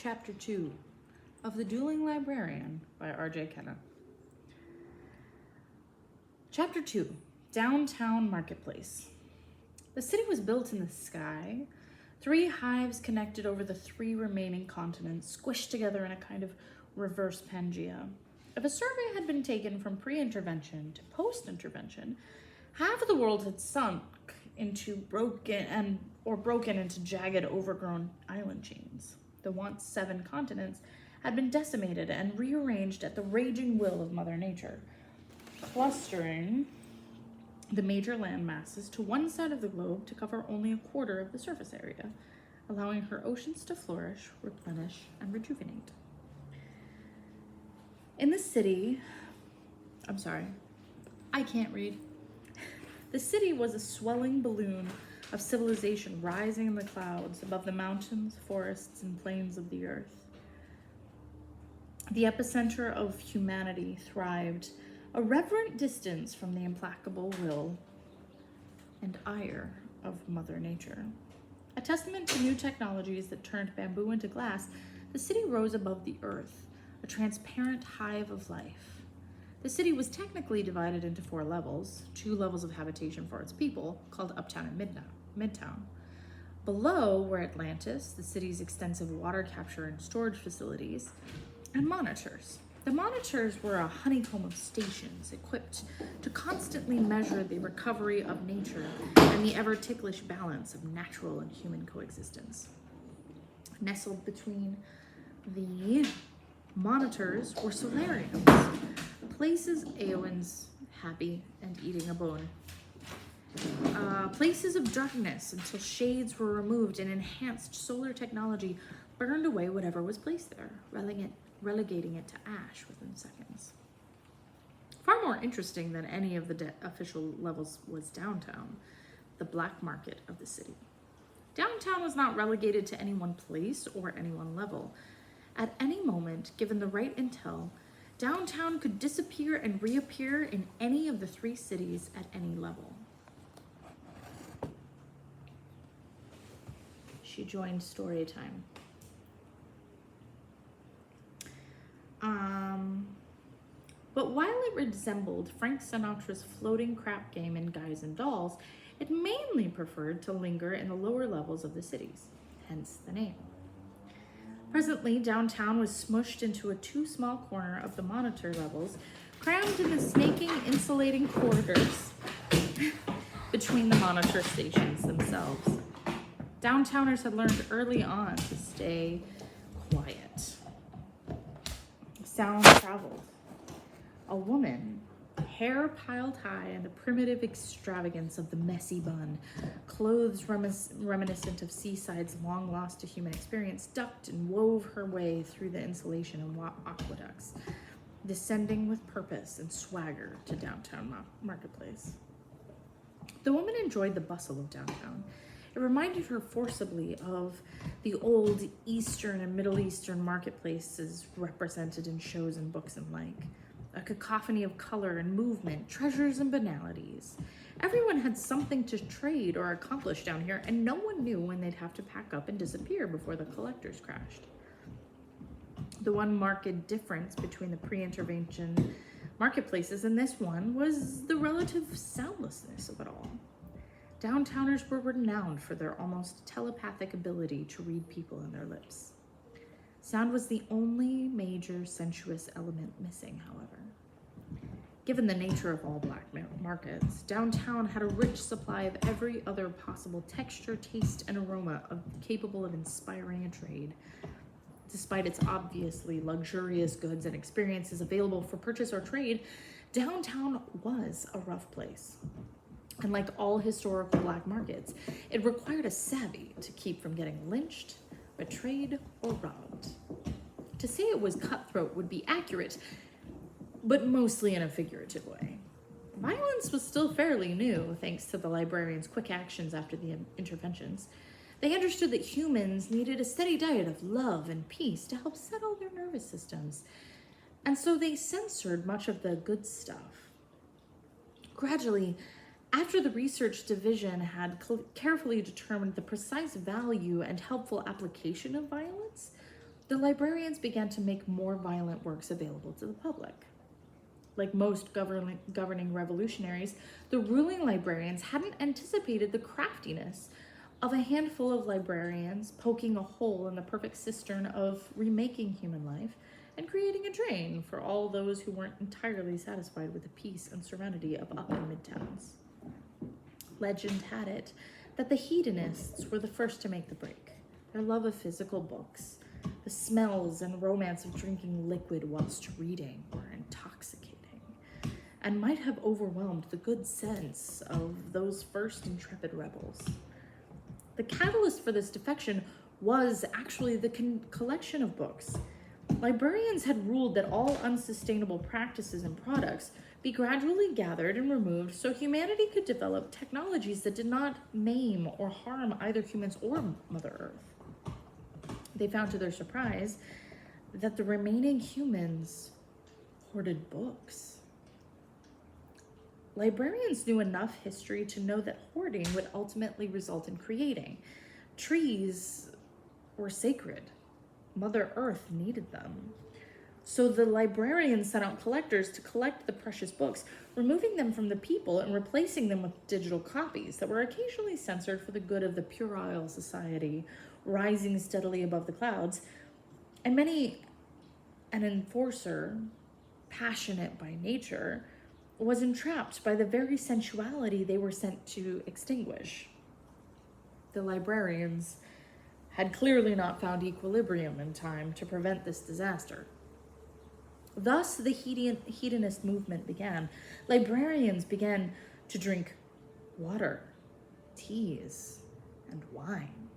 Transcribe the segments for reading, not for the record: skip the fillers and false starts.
Chapter 2 of The Dueling Librarian by RJ Kenna. Chapter 2, Downtown Marketplace. The city was built in the sky. 3 hives connected over the 3 remaining continents, squished together in a kind of reverse Pangea. If a survey had been taken from pre-intervention to post-intervention, half of the world had sunk into broken into jagged, overgrown island chains. The once 7 continents had been decimated and rearranged at the raging will of Mother Nature, clustering the major land masses to one side of the globe to cover only a quarter of the surface area, allowing her oceans to flourish, replenish, and rejuvenate. In the city, I can't read. The city was a swelling balloon of civilization rising in the clouds above the mountains, forests, and plains of the earth. The epicenter of humanity thrived a reverent distance from the implacable will and ire of Mother Nature. A testament to new technologies that turned bamboo into glass, the city rose above the earth, a transparent hive of life. The city was technically divided into 4 levels, 2 levels of habitation for its people, called Uptown and Midtown. Below were Atlantis, the city's extensive water capture and storage facilities, and monitors. The monitors were a honeycomb of stations equipped to constantly measure the recovery of nature and the ever-ticklish balance of natural and human coexistence. Nestled between the monitors were solariums, places Eowyn's happy and eating a bone. Places of darkness until shades were removed and enhanced solar technology burned away whatever was placed there, relegating it to ash within seconds. Far more interesting than any of the official levels was downtown, the black market of the city. Downtown was not relegated to any one place or any one level. At any moment, given the right intel, downtown could disappear and reappear in any of the 3 cities at any level. She joined story time. But while it resembled Frank Sinatra's floating crap game in Guys and Dolls, it mainly preferred to linger in the lower levels of the cities, hence the name. Presently, downtown was smushed into a too small corner of the monitor levels, crammed in the snaking, insulating corridors between the monitor stations themselves. Downtowners had learned early on to stay quiet. Sound traveled. A woman, hair piled high in the primitive extravagance of the messy bun, clothes reminiscent of Seaside's long lost to human experience, ducked and wove her way through the insulation and aqueducts, descending with purpose and swagger to downtown marketplace. The woman enjoyed the bustle of downtown. It reminded her forcibly of the old Eastern and Middle Eastern marketplaces represented in shows and books and like. A cacophony of color and movement, treasures and banalities. Everyone had something to trade or accomplish down here, and no one knew when they'd have to pack up and disappear before the collectors crashed. The one marked difference between the pre-intervention marketplaces and this one was the relative soundlessness of it all. Downtowners were renowned for their almost telepathic ability to read people in their lips. Sound was the only major sensuous element missing, however. Given the nature of all black markets, downtown had a rich supply of every other possible texture, taste, and aroma capable of inspiring a trade. Despite its obviously luxurious goods and experiences available for purchase or trade, downtown was a rough place. And like all historical black markets, it required a savvy to keep from getting lynched, betrayed, or robbed. To say it was cutthroat would be accurate, but mostly in a figurative way. Violence was still fairly new, thanks to the librarians' quick actions after the interventions. They understood that humans needed a steady diet of love and peace to help settle their nervous systems, and so they censored much of the good stuff. Gradually, After the research division had carefully determined the precise value and helpful application of violence, the librarians began to make more violent works available to the public. Like most governing revolutionaries, the ruling librarians hadn't anticipated the craftiness of a handful of librarians poking a hole in the perfect cistern of remaking human life and creating a drain for all those who weren't entirely satisfied with the peace and serenity of up and midtowns. Legend had it that the hedonists were the first to make the break. Their love of physical books, the smells and romance of drinking liquid whilst reading were intoxicating, and might have overwhelmed the good sense of those first intrepid rebels. The catalyst for this defection was actually the collection of books. Librarians had ruled that all unsustainable practices and products be gradually gathered and removed so humanity could develop technologies that did not maim or harm either humans or Mother Earth. They found to their surprise that the remaining humans hoarded books. Librarians knew enough history to know that hoarding would ultimately result in creating. Trees were sacred. Mother Earth needed them. So the librarians sent out collectors to collect the precious books, removing them from the people and replacing them with digital copies that were occasionally censored for the good of the puerile society, rising steadily above the clouds. And many an enforcer, passionate by nature, was entrapped by the very sensuality they were sent to extinguish. The librarians had clearly not found equilibrium in time to prevent this disaster. Thus, the hedonist movement began. Librarians began to drink water, teas, and wine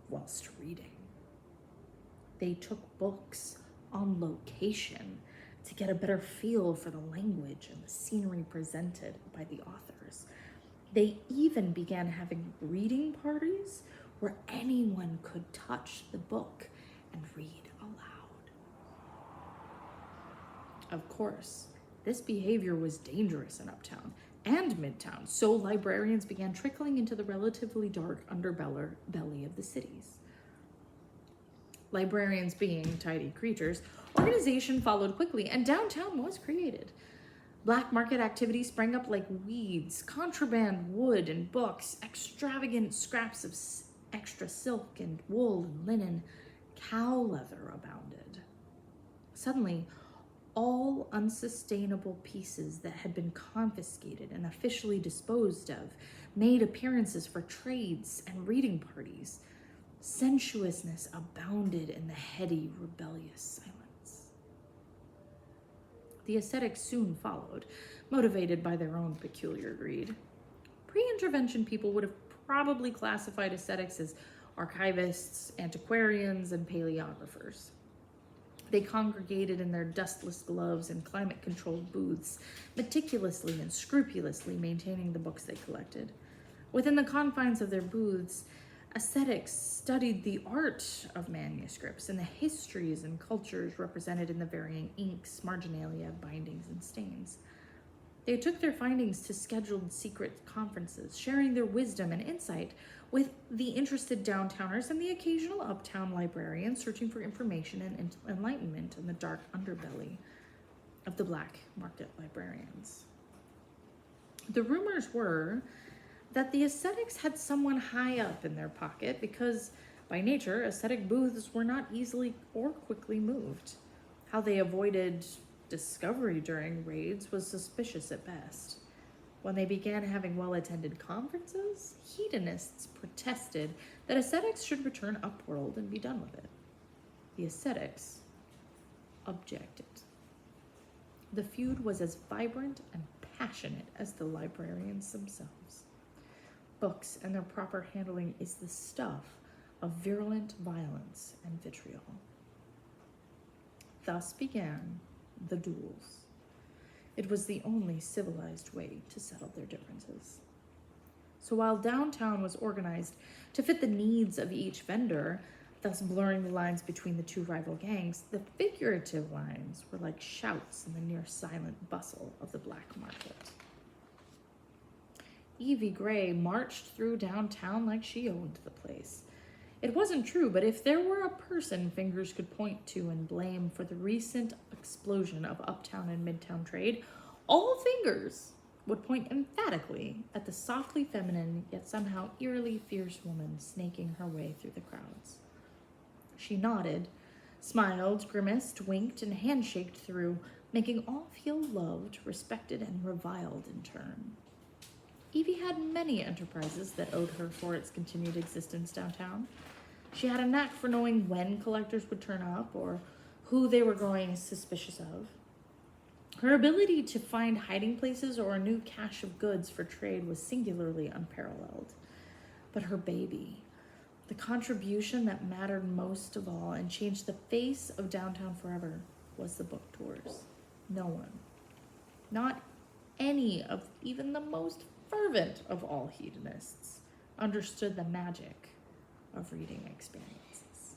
whilst reading. They took books on location to get a better feel for the language and the scenery presented by the authors. They even began having reading parties where anyone could touch the book and read aloud. Of course, this behavior was dangerous in Uptown and Midtown, so librarians began trickling into the relatively dark underbelly of the cities. Librarians being tidy creatures, organization followed quickly, and downtown was created. Black market activity sprang up like weeds, contraband wood and books, extravagant scraps of extra silk and wool and linen, cow leather abounded. Suddenly, all unsustainable pieces that had been confiscated and officially disposed of made appearances for trades and reading parties. Sensuousness abounded in the heady, rebellious silence. The ascetics soon followed, motivated by their own peculiar greed. Pre-intervention people would have probably classified ascetics as archivists, antiquarians, and paleographers. They congregated in their dustless gloves and climate-controlled booths, meticulously and scrupulously maintaining the books they collected. Within the confines of their booths, ascetics studied the art of manuscripts and the histories and cultures represented in the varying inks, marginalia, bindings, and stains. They took their findings to scheduled secret conferences, sharing their wisdom and insight with the interested downtowners and the occasional uptown librarian searching for information and enlightenment in the dark underbelly of the black market librarians. The rumors were that the ascetics had someone high up in their pocket because, by nature, ascetic booths were not easily or quickly moved. How they avoided discovery during raids was suspicious at best. When they began having well-attended conferences, hedonists protested that ascetics should return upworld and be done with it. The ascetics objected. The feud was as vibrant and passionate as the librarians themselves. Books and their proper handling is the stuff of virulent violence and vitriol. Thus began the duels. It was the only civilized way to settle their differences. So while downtown was organized to fit the needs of each vendor, thus blurring the lines between the two rival gangs, the figurative lines were like shouts in the near-silent bustle of the black market. Evie Gray marched through downtown like she owned the place. It wasn't true, but if there were a person fingers could point to and blame for the recent explosion of uptown and midtown trade, all fingers would point emphatically at the softly feminine yet somehow eerily fierce woman snaking her way through the crowds. She nodded, smiled, grimaced, winked, and handshaked through, making all feel loved, respected, and reviled in turn. Evie had many enterprises that owed her for its continued existence downtown. She had a knack for knowing when collectors would turn up or who they were growing suspicious of. Her ability to find hiding places or a new cache of goods for trade was singularly unparalleled. But her baby, the contribution that mattered most of all and changed the face of downtown forever, was the book tours. No one, not any of even the most fervent of all hedonists, understood the magic of reading experiences.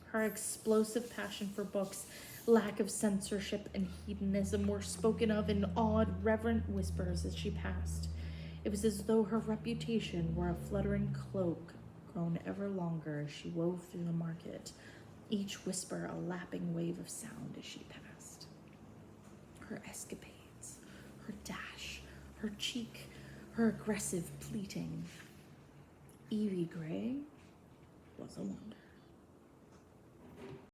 Her explosive passion for books, lack of censorship, and hedonism were spoken of in awed, reverent whispers as she passed. It was as though her reputation were a fluttering cloak grown ever longer as she wove through the market, each whisper a lapping wave of sound as she passed. Her escapades, her dash, her cheek, her aggressive pleating. Evie Gray was a wonder.